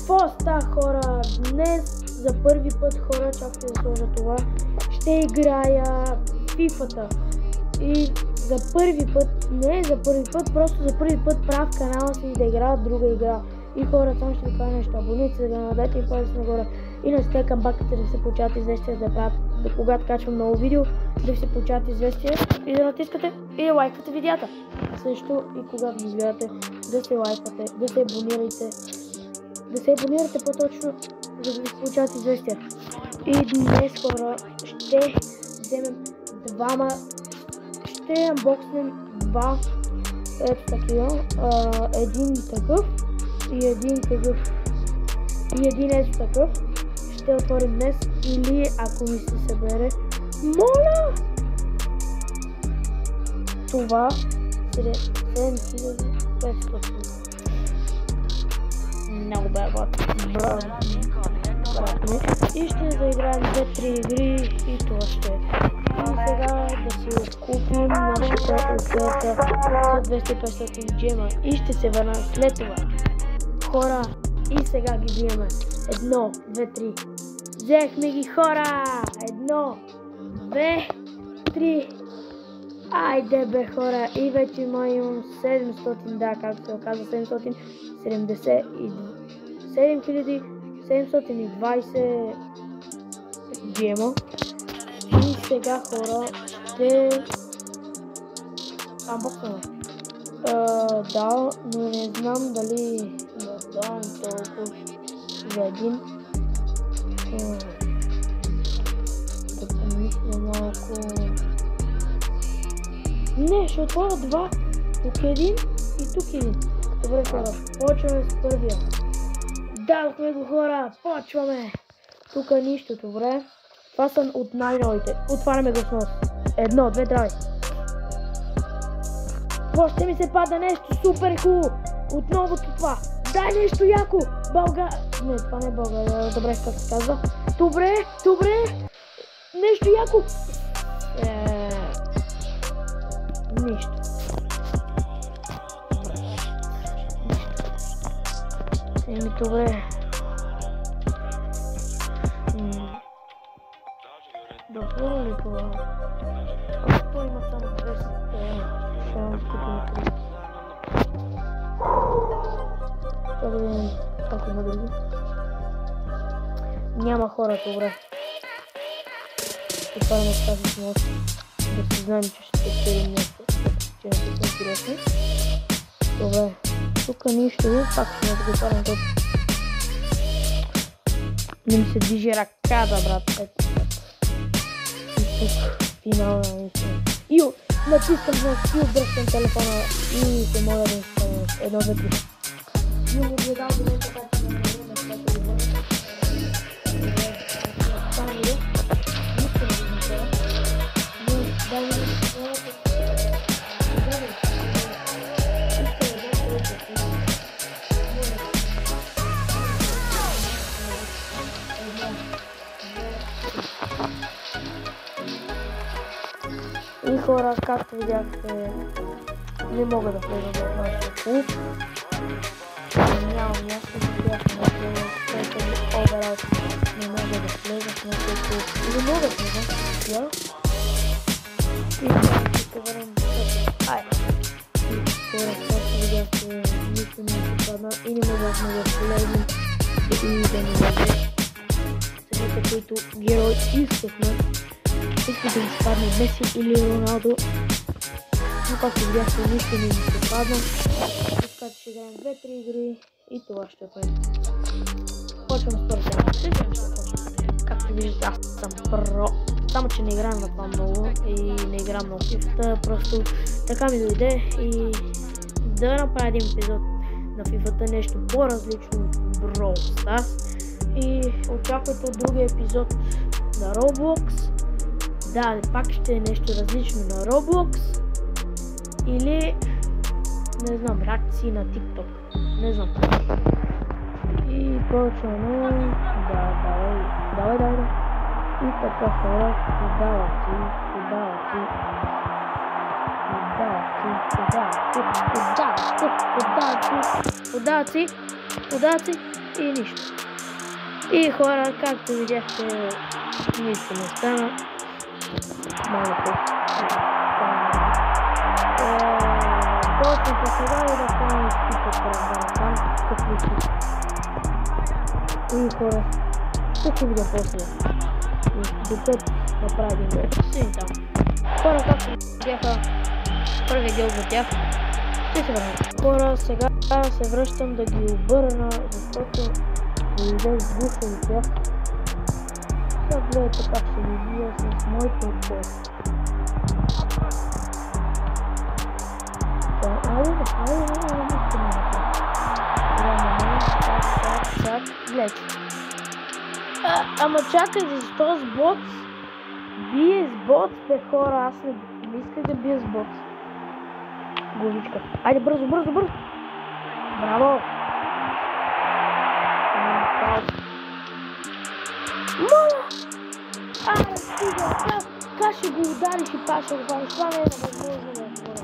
Какво ста, хора? Днес за първи път, хора, чакайте да сложа това, ще играя фифата. И за първи път, не за първи път, просто за първи път правя в канала си да играя друга игра. И хора, само ще ви кажа нещо, абонирайте се, да надайте и палец нагоре. И насте камбаката да се получават известия, когато качвам ново видео, да се получават известия и да натискате и да лайквате видеята. Също и когато ги гледате, да се лайквате, да се абонирайте. Да се абонирате по-точно, за да ви се получават известия. И днес, хора, ще вземем ще анбокснем два, ето такива, един такъв и един такъв и един ето такъв. Ще отворим днес или ако ми се събере, моля! Това 7500. Много брат. И ще заиграем 2-3 игри и това ще е. И сега да си купим нашата оферта за 200-500 джема и ще се върна след това. Хора, и сега ги вземем. 1, 2, 3. Взехме ги, хора! 1, 2, 3. Айде бе, хора, и вече имам 700, да, както се оказа, 7720 джема. И сега, хора, ще анбоксваме. Да, но не знам дали да дам толкова за един. Да помисля малко. Не, ще отворя два. Тук един и тук един. Добре, хора, почваме с първия. Дадохме го, хора, почваме. Тук нищо, добре. Това са от най-новите. Отваряме го с нос. 1, 2, 3. Какво ще ми се пада нещо супер хубаво. Отново това. Дай нещо яко. Не, това не е България. Добре, как се казва. Добре. Нещо яко. Нищо. Добре. Добро ли това? Той има само 200. Само скупим 3. Това да видим как има други. Няма хора, добре. Отваряме с тази смот. Да си знаем, че ще спечелим нещо. Че не са интересни. Добре. Тук нищо. Пак ще да го отварям тук. Не ми се движи ръката, брат. И тук финал на мисля. Ио! Натискам знак и обръщам телефона и се моля да стане 1, 2, 3. Не гледал до мен така, че не може да стане да бъде. Стане ли? Нищо не го мисля. Но дай ми да и хора, както видяхте, не мога да влезам в нашия клуб. Нямам място, да бяхме на тези овераут. Не мога да влезам в нашия клуб. Не мога да влезам. И сега ще върнем до това. Айде. И хора, както видяхте, нищо не се падна и не можахме да влезем и да ни влезем. Самите, които герои искахме. Искам да ми спадне Меси или Роналдо, но както видяхте, нищо не ми се падна. Така че ще играем 2-3 игри и това ще е. Почвам с първата. Както виждате, аз съм про. Само че не играем на това много и не играм много фифата, просто така ми дойде и да направя един епизод на фифата, нещо по-различно от Brawl Stars. И очаквайте от другия епизод на Roblox. Да, пак ще е нещо различно на Roblox или не знам, реакции на TikTok, не знам. И почваме, давай. И така, хора, удачи. и нищо. И хора, както видяхте, нищо не стана. Малко. Точно сега и да стане изпитат там, какви си. И хора, ще се видя после. Докато направим гол. Си там. Хора, както бяха първи гол за тях, ще се върнем. Хора, сега се връщам да ги обърна, защото дойде сгуша от тях. Сега гледайте как ще ви вия с моите отбор. Гледайте. Ама чакайте, защо с бот? Бие с бот, бе хора, аз не исках да бия с бот. Главичка. Айде бързо, бързо, бързо! Браво! Моля! Стига! Как ще го удариш и пак ще го хванеш? Това не е невъзможно, бе, хора.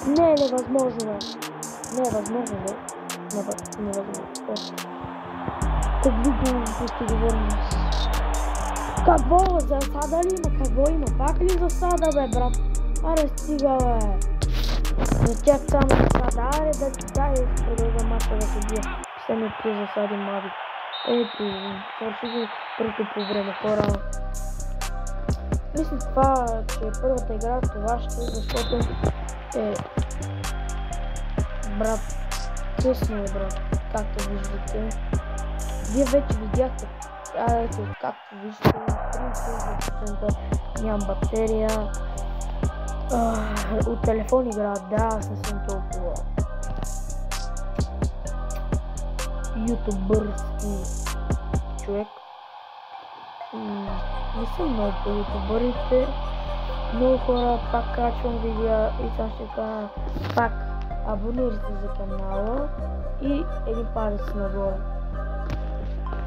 Не е невъзможно, бе. Не е възможно, бе. Невъзможно. Как видимо ще го върнем. Какво? Засада ли има? Какво има? Пак ли засада, бе, брат? Аре, стига, бе. За тях само засада. Аре, да ти дай продължа мача да се бие. Последни 3 засади млади. Ето, свърши го първото по време, хора. Мисля това, че е първата игра, това ще, защото брат, късно е, брат, както виждате. Вие вече видяхте, ето, както виждате, 30% нямам батерия. От телефон игра, да, аз не съм толкова ютубърски човек. Не съм много по ютубърите. Много хора пак качвам видеа и сега ще кажа пак абонирайте за канала и един палец нагоре.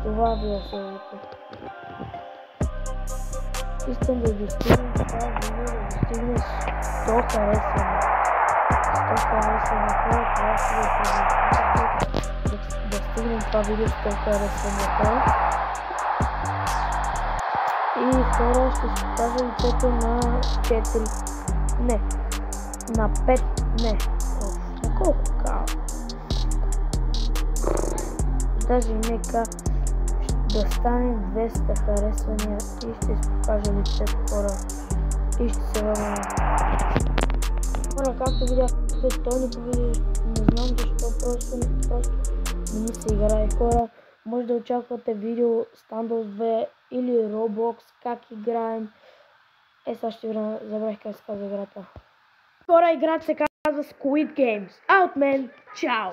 Това ви е съветът. Искам да достигнем това видео, да достигнем 100 харесвания. 100 харесвания хора, това ще ви предизвикателство да стигнем това видео 100 харесвания хора. И хора, ще се покажа лицето на 4, не, на 5, не, на колко кава. Даже нека да стане 200 харесвания и ще се покажа лицето, хора. И ще се върна. Хора, както видяхте, той не победи, не знам защо, просто не ми се играе, хора. Може да очаквате видео Standoff 2 или Roblox, как играем. Сега ще ви забравих как се казва играта. Хора, играта се казва Squid Games. Out, man! Чао!